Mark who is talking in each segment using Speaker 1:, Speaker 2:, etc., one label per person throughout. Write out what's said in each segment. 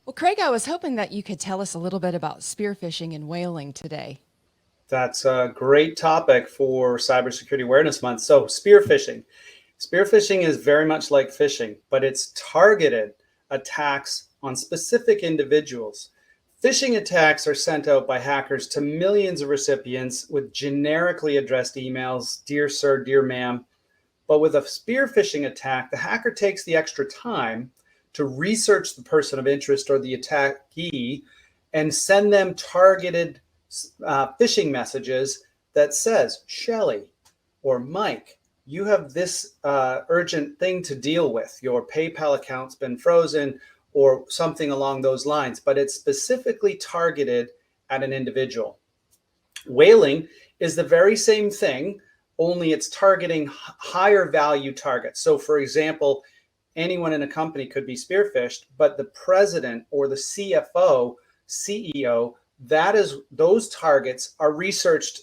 Speaker 1: Well, Craig, I was hoping that you could tell us a little bit about spear phishing and whaling today.
Speaker 2: That's a great topic for Cybersecurity Awareness Month. So, spear phishing. Spear phishing is very much like phishing, but it's targeted attacks on specific individuals. Phishing attacks are sent out by hackers to millions of recipients with generically addressed emails, dear sir, dear ma'am. But with a spear phishing attack, the hacker takes the extra time to research the person of interest or the attackee and send them targeted phishing messages that says, Shelly or Mike, you have this urgent thing to deal with. Your PayPal account's been frozen or something along those lines, but it's specifically targeted at an individual. Whaling is the very same thing, only it's targeting higher value targets. So, for example, anyone in a company could be spearphished, but the president or the CFO, CEO, those targets are researched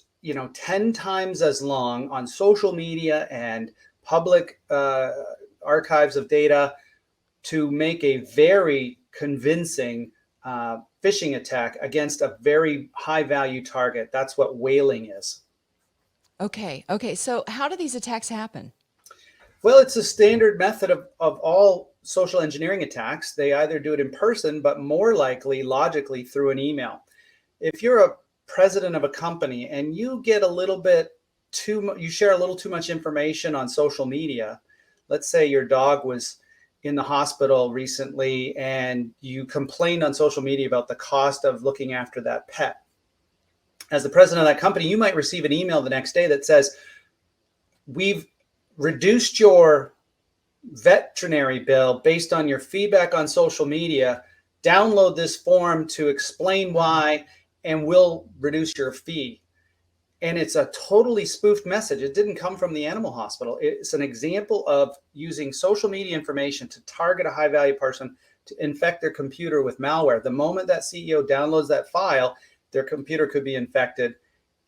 Speaker 2: 10 times as long on social media and public archives of data to make a very convincing phishing attack against a very high value target. That's what whaling is.
Speaker 1: Okay. So how do these attacks happen?
Speaker 2: Well, it's a standard method of all social engineering attacks. They either do it in person, but more likely, logically, through an email. If you're a president of a company and you get a little bit you share a little too much information on social media. Let's say your dog was in the hospital recently and you complained on social media about the cost of looking after that pet. As the president of that company, you might receive an email the next day that says, we've reduced your veterinary bill based on your feedback on social media. Download this form to explain why, and we'll reduce your fee. And it's a totally spoofed message. It didn't come from the animal hospital. It's an example of using social media information to target a high value person to infect their computer with malware. The moment that CEO downloads that file, their computer could be infected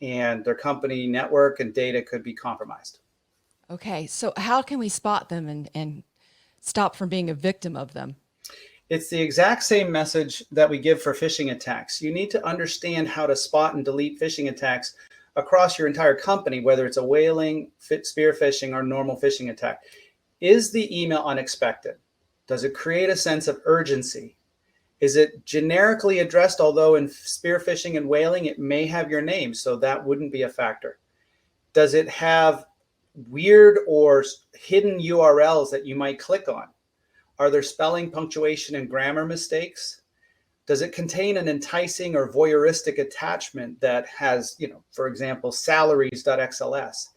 Speaker 2: and their company network and data could be compromised.
Speaker 1: Okay, so how can we spot them and stop from being a victim of them?
Speaker 2: It's the exact same message that we give for phishing attacks. You need to understand how to spot and delete phishing attacks across your entire company, whether it's a whaling, spear phishing, or normal phishing attack. Is the email unexpected? Does it create a sense of urgency? Is it generically addressed, although in spear phishing and whaling, it may have your name, so that wouldn't be a factor? Does it have weird or hidden URLs that you might click on? Are there spelling, punctuation, and grammar mistakes? Does it contain an enticing or voyeuristic attachment that has, for example, salaries.xls?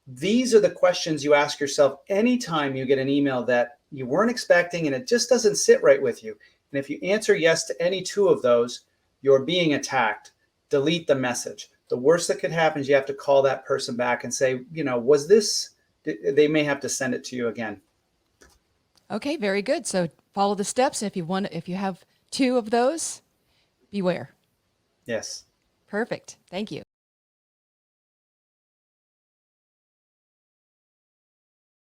Speaker 2: These are the questions you ask yourself anytime you get an email that you weren't expecting and it just doesn't sit right with you. And if you answer yes to any two of those, you're being attacked. Delete the message. The worst that could happen is you have to call that person back and say, was this, they may have to send it to you again.
Speaker 1: Okay, very good. So follow the steps. If you have two of those, beware.
Speaker 2: Yes.
Speaker 1: Perfect. Thank you.